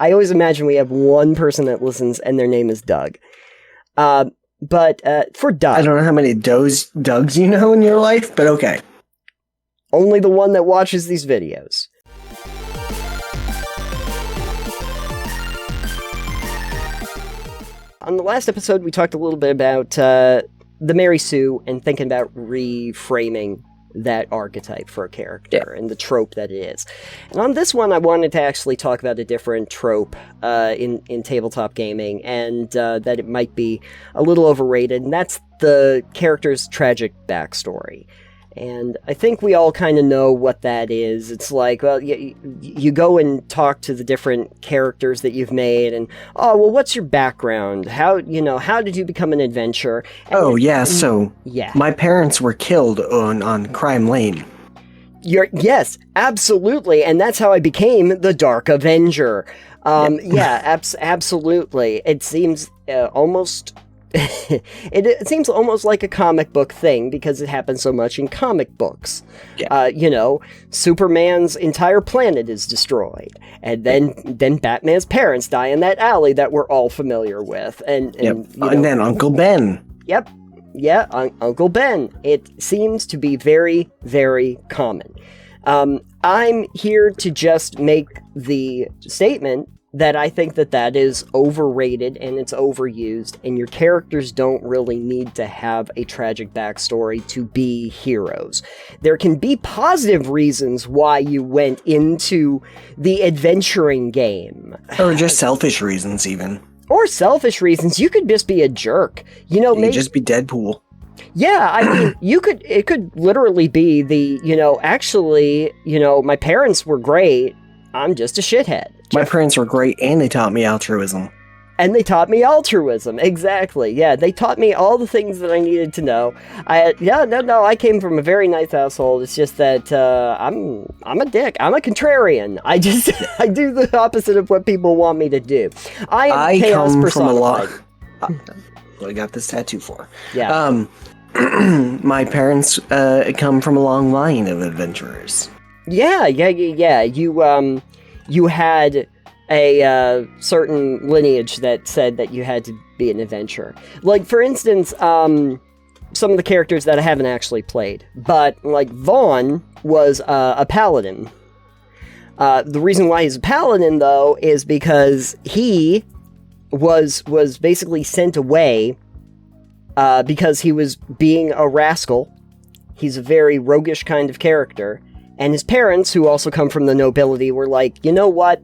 I always imagine we have one person that listens, and their name is Doug. But for Doug... I don't know how many Dougs you know in your life, but okay. Only the one that watches these videos. On the last episode, we talked a little bit about the Mary Sue and thinking about reframing that archetype for a character and the trope that it is. And on this one, I wanted to actually talk about a different trope in tabletop gaming, and that it might be a little overrated, and that's the character's tragic backstory. And I think we all kind of know what that is. It's like, well, you go and talk to the different characters that you've made, and, oh, well, what's your background? How did you become an adventurer? My parents were killed on Crime Lane. Yes, absolutely, and that's how I became the Dark Avenger. Absolutely. It seems almost... it seems almost like a comic book thing because it happens so much in comic books. Superman's entire planet is destroyed, and then Batman's parents die in that alley that we're all familiar with, and then Uncle Ben. Yep, yeah, Uncle Ben. It seems to be very, very common. I'm here to just make the statement that I think that is overrated and it's overused, and your characters don't really need to have a tragic backstory to be heroes. There can be positive reasons why you went into the adventuring game. Or just selfish reasons, even. Or selfish reasons. You could just be a jerk. Maybe just be Deadpool. Yeah, I mean, it could literally be my parents were great, I'm just a shithead. My parents were great, and they taught me altruism. Exactly. Yeah, they taught me all the things that I needed to know. I came from a very nice household. It's just that I'm a dick. I'm a contrarian. I do the opposite of what people want me to do. I chaos come personified. from I got this tattoo for. Yeah. My parents come from a long line of adventurers. Yeah. You had a certain lineage that said that you had to be an adventurer. Like, for instance, some of the characters that I haven't actually played, but, like, Vaughn was a paladin. The reason why he's a paladin, though, is because he was basically sent away because he was being a rascal. He's a very roguish kind of character. And his parents, who also come from the nobility, were like, you know what?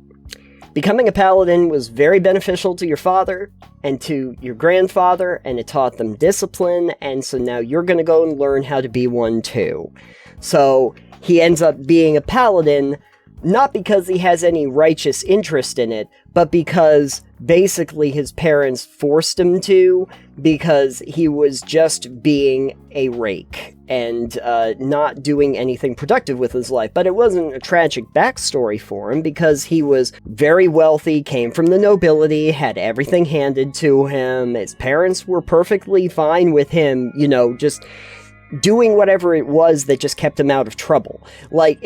Becoming a paladin was very beneficial to your father and to your grandfather, and it taught them discipline, and so now you're going to go and learn how to be one too. So he ends up being a paladin, not because he has any righteous interest in it, but because basically his parents forced him to, because he was just being a rake and not doing anything productive with his life. But it wasn't a tragic backstory for him, because he was very wealthy, came from the nobility, had everything handed to him. His parents were perfectly fine with him, just doing whatever it was that just kept him out of trouble. Like,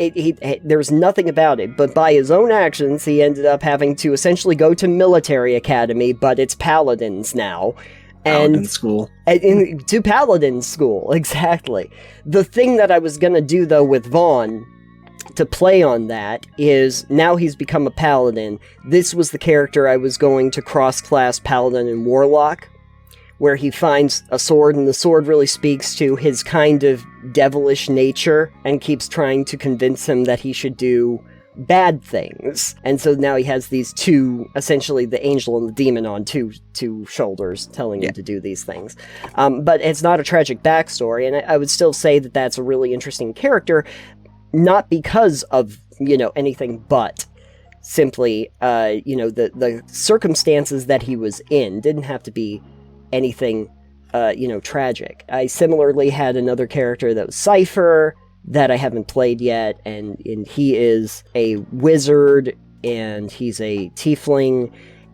there's nothing about it, but by his own actions, he ended up having to essentially go to military academy, but it's paladins now. Paladin school. To paladin school, exactly. The thing that I was gonna do, though, with Vaughn, to play on that, is now he's become a paladin. This was the character I was going to cross-class paladin and warlock, where he finds a sword, and the sword really speaks to his kind of devilish nature, and keeps trying to convince him that he should do bad things. And so now he has these two, essentially the angel and the demon on two shoulders, telling him to do these things. But it's not a tragic backstory, and I would still say that that's a really interesting character, not because of, anything but simply, the circumstances that he was in didn't have to be anything, tragic. I similarly had another character that was Cypher, that I haven't played yet, and he is a wizard, and he's a tiefling,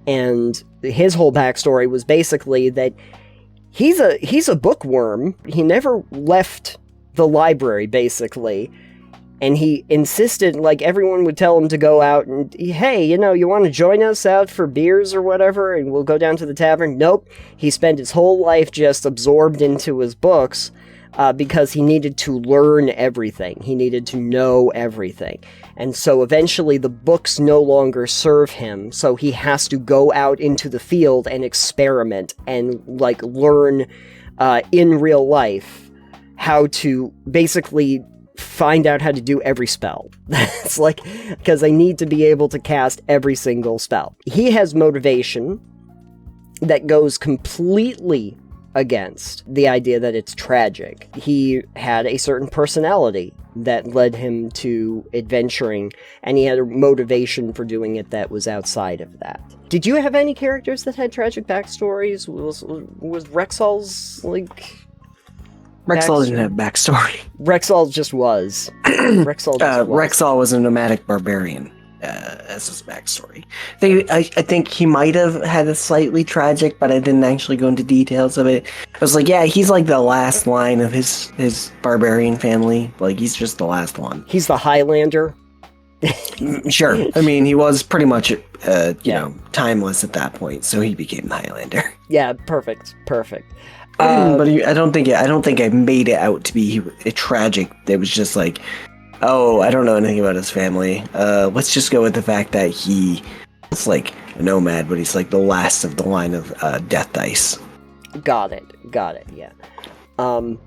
and his whole backstory was basically that he's a bookworm. He never left the library, basically, And he insisted, like, everyone would tell him to go out and, hey, you want to join us out for beers or whatever, and we'll go down to the tavern? Nope. He spent his whole life just absorbed into his books because he needed to learn everything. He needed to know everything. And so eventually the books no longer serve him, so he has to go out into the field and experiment and, like, learn in real life how to basically find out how to do every spell. It's like, because I need to be able to cast every single spell. He has motivation that goes completely against the idea that it's tragic. He had a certain personality that led him to adventuring, and he had a motivation for doing it that was outside of that. Did you have any characters that had tragic backstories? Was Rexall's, like... Rexall didn't have backstory. Rexall just was. Rexall was a nomadic barbarian, as his backstory. I think he might have had a slightly tragic, but I didn't actually go into details of it. I was like, yeah, he's like the last line of his barbarian family. Like, he's just the last one. He's the Highlander. Sure. I mean, he was pretty much, timeless at that point, so he became the Highlander. Yeah, perfect. But I don't think I made it out to be a tragic. It was just like, oh, I don't know anything about his family. Let's just go with the fact that it's like a nomad, but he's like the last of the line of death dice. Got it. Yeah.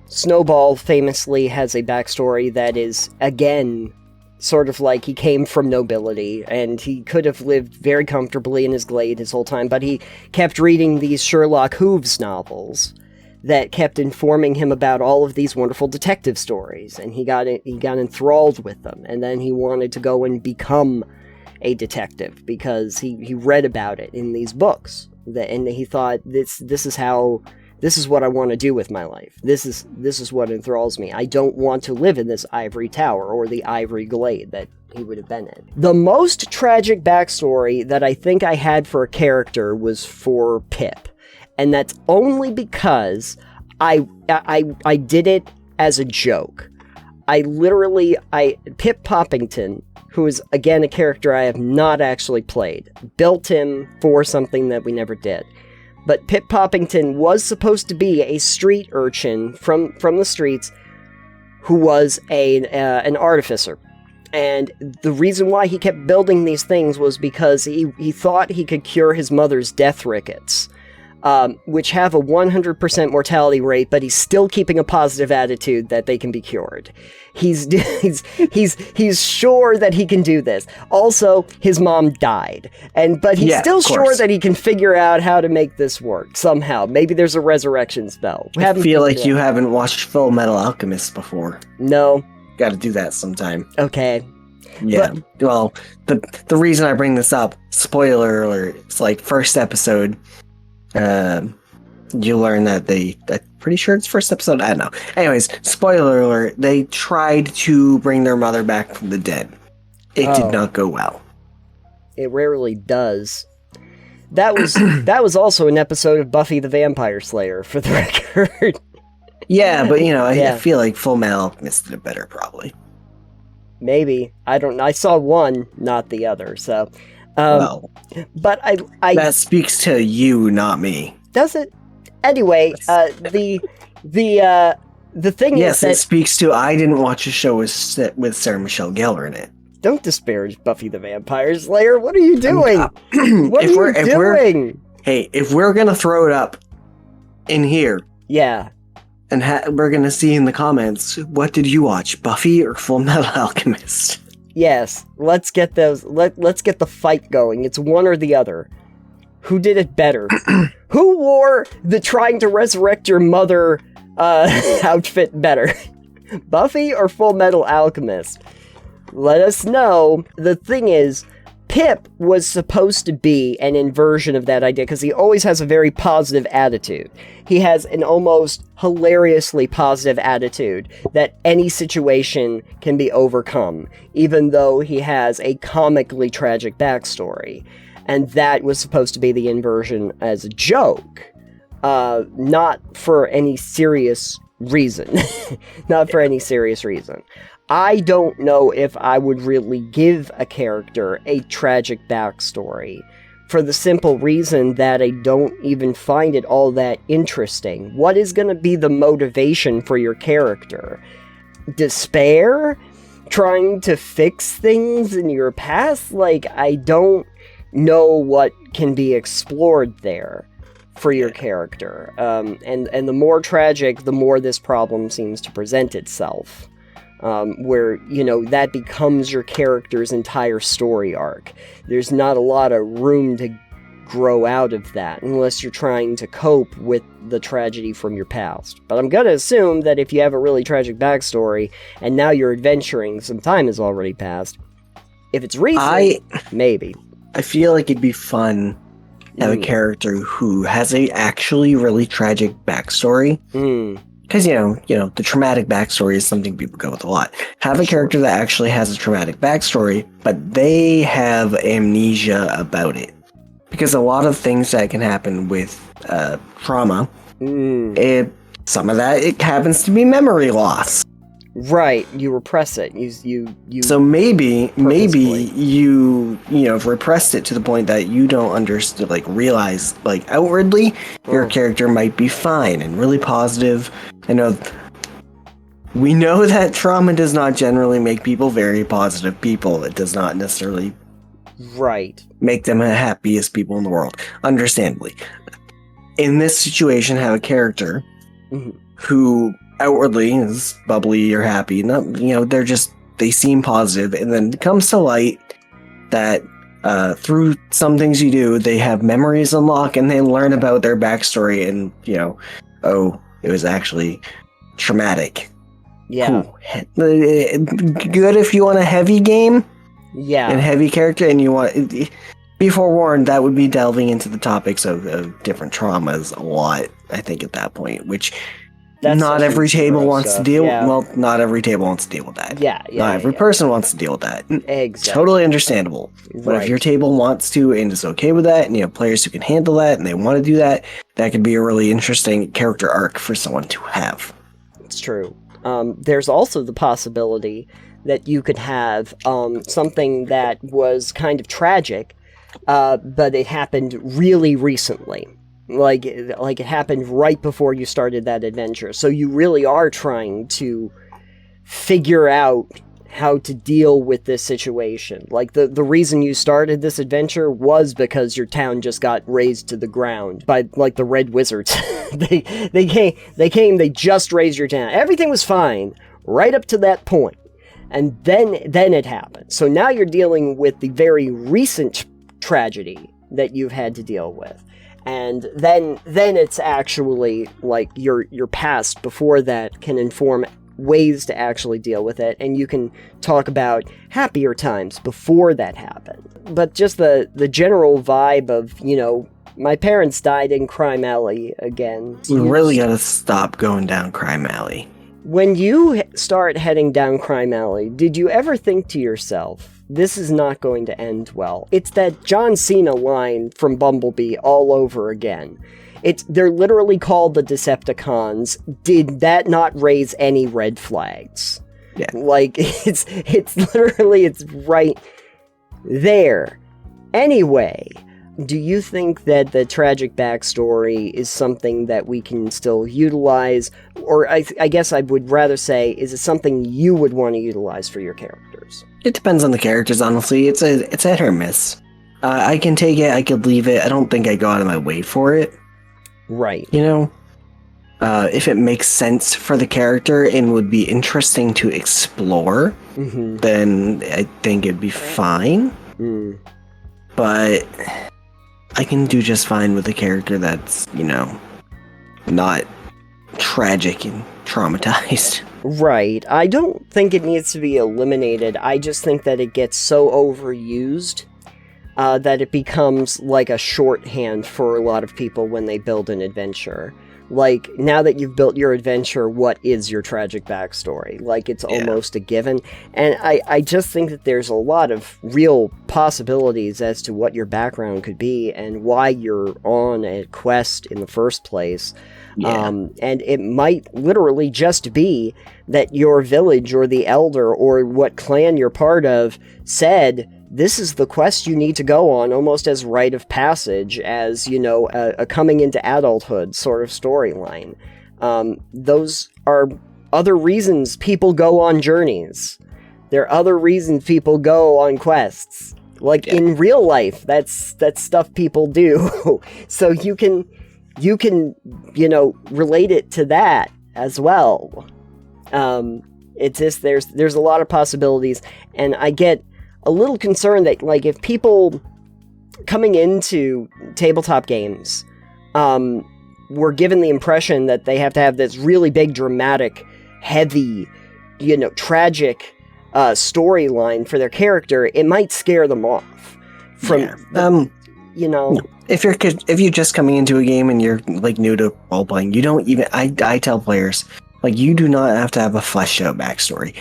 Snowball famously has a backstory that is, again, sort of like he came from nobility, and he could have lived very comfortably in his glade his whole time, but he kept reading these Sherlock Holmes novels that kept informing him about all of these wonderful detective stories, and he got enthralled with them, and then he wanted to go and become a detective because he read about it in these books, and he thought this is what I want to do with my life. This is what enthralls me. I don't want to live in this ivory tower or the ivory glade that he would have been in. The most tragic backstory that I think I had for a character was for Pip. And that's only because I did it as a joke. Pip Poppington, who is, again, a character I have not actually played, built him for something that we never did. But Pip Poppington was supposed to be a street urchin from the streets who was an artificer. And the reason why he kept building these things was because he thought he could cure his mother's death rickets. Which have a 100% mortality rate, but he's still keeping a positive attitude that they can be cured. He's sure that he can do this. Also, his mom died, but he's still sure that he can figure out how to make this work somehow. Maybe there's a resurrection spell. I feel like you haven't watched Full Metal Alchemist before. No. Got to do that sometime. Okay. Yeah. Well, the reason I bring this up, spoiler alert, it's like first episode. You learn that I'm pretty sure it's first episode, I don't know. Anyways, spoiler alert, they tried to bring their mother back from the dead. It did not go well. It rarely does. That was also an episode of Buffy the Vampire Slayer, for the record. Yeah, but I feel like Full Metal Alchemist did it better, probably. Maybe. I saw one, not the other, so... but I that speaks to you, not me. Does it? Anyway, the thing is yes, it speaks to I didn't watch a show with Sarah Michelle Gellar in it. Don't disparage Buffy the Vampire Slayer. What are you doing? What are you doing? If we're gonna throw it up in here, yeah, and we're gonna see in the comments, what did you watch, Buffy or Full Metal Alchemist? Yes, let's get those. Let's get the fight going. It's one or the other. Who did it better? Who wore the trying to resurrect your mother outfit better? Buffy or Full Metal Alchemist? Let us know. The thing is, Pip was supposed to be an inversion of that idea because he always has a very positive attitude. He has an almost hilariously positive attitude that any situation can be overcome, even though he has a comically tragic backstory. And that was supposed to be the inversion as a joke, not for any serious reason. Not for any serious reason. I don't know if I would really give a character a tragic backstory, for the simple reason that I don't even find it all that interesting. What is going to be the motivation for your character? Despair? Trying to fix things in your past? Like, I don't know what can be explored there for your character. And the more tragic, the more this problem seems to present itself. Where, that becomes your character's entire story arc. There's not a lot of room to grow out of that, unless you're trying to cope with the tragedy from your past. But I'm gonna assume that if you have a really tragic backstory, and now you're adventuring, some time has already passed. If it's recent, maybe. I feel like it'd be fun to have a character who has a actually really tragic backstory. Because, the traumatic backstory is something people go with a lot. Have a character that actually has a traumatic backstory, but they have amnesia about it. Because a lot of things that can happen with trauma, some of that, it happens to be memory loss. Right, you repress it. You. So maybe you repressed it to the point that you don't understand, realize, outwardly, your character might be fine and really positive. We know that trauma does not generally make people very positive people. It does not necessarily make them the happiest people in the world, understandably. In this situation, have a character who outwardly is bubbly or happy. Not, they seem positive, and then it comes to light that through some things you do, they have memories unlock, and they learn about their backstory, and it was actually traumatic. Yeah. Cool. Good if you want a heavy game. Yeah. And heavy character, and you want... Be forewarned, that would be delving into the topics of different traumas a lot, I think, at that point, which... not every table wants to deal with. Well, not every table wants to deal with that. Not every person wants to deal with that. Exactly. Totally understandable. But if your table wants to and is okay with that, and you have players who can handle that and they want to do that, that could be a really interesting character arc for someone to have. It's true. There's also the possibility that you could have something that was kind of tragic, but it happened really recently. Like it happened right before you started that adventure. So you really are trying to figure out how to deal with this situation. Like the reason you started this adventure was because your town just got razed to the ground by the Red Wizards. they came, they just razed your town. Everything was fine right up to that point. And then it happened. So now you're dealing with the very recent tragedy that you've had to deal with. And then it's actually your past before that can inform ways to actually deal with it, and you can talk about happier times before that happened. But just the general vibe of, my parents died in Crime Alley again. We really gotta stop going down Crime Alley. When you start heading down Crime Alley, did you ever think to yourself, this is not going to end well? It's that John Cena line from Bumblebee all over again. They're literally called the Decepticons. Did that not raise any red flags? Yeah. It's literally, it's right there. Anyway, do you think that the tragic backstory is something that we can still utilize? Or I guess I would rather say, is it something you would want to utilize for your characters? It depends on the characters, honestly. It's a hit or miss. I can take it, I could leave it. I don't think I go out of my way for it. Right. If it makes sense for the character and would be interesting to explore, then I think it'd be fine. But I can do just fine with a character that's, not tragic and traumatized. Right. I don't think it needs to be eliminated. I just think that it gets so overused that it becomes like a shorthand for a lot of people when they build an adventure. Like, now that you've built your adventure, what is your tragic backstory? Like, it's almost a given. And I just think that there's a lot of real possibilities as to what your background could be and why you're on a quest in the first place. Yeah. And it might literally just be that your village or the elder or what clan you're part of said, this is the quest you need to go on, almost as rite of passage, as, you know, a coming into adulthood sort of storyline. Those are other reasons people go on journeys. There are other reasons people go on quests. Like, in real life, that's stuff people do. So you can, you know, relate it to that as well. It's just, there's a lot of possibilities, and I get a little concerned that, like, if people coming into tabletop games were given the impression that they have to have this really big, dramatic, heavy, you know, tragic storyline for their character, it might scare them off from you know. If you're just coming into a game and you're, like, new to role playing, you don't even, I tell players, like, you do not have to have a fleshed out backstory.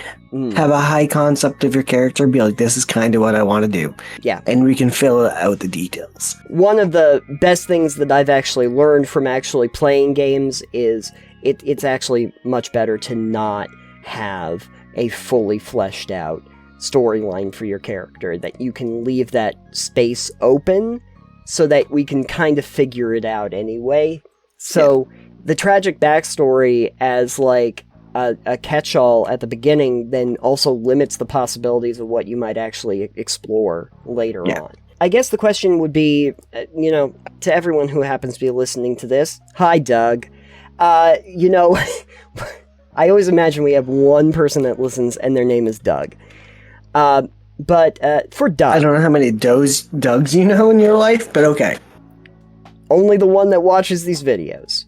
Have a high concept of your character, be like, this is kind of what I want to do. Yeah. And we can fill out the details. One of the best things that I've actually learned from actually playing games is it's actually much better to not have a fully fleshed out storyline for your character, that you can leave that space open so that we can kind of figure it out anyway. So the tragic backstory as, like, a catch-all at the beginning then also limits the possibilities of what you might actually explore later on. I guess the question would be, you know, to everyone who happens to be listening to this, hi, Doug. You know, I always imagine we have one person that listens and their name is Doug. But for Doug... I don't know how many Dougs you know in your life, but okay. Only the one that watches these videos.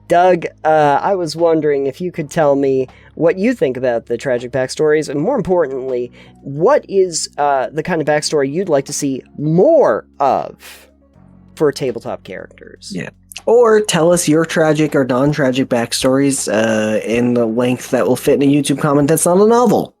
Doug, I was wondering if you could tell me what you think about the tragic backstories, and more importantly, what is the kind of backstory you'd like to see more of for tabletop characters? Yeah. Or tell us your tragic or non-tragic backstories in the length that will fit in a YouTube comment that's not a novel.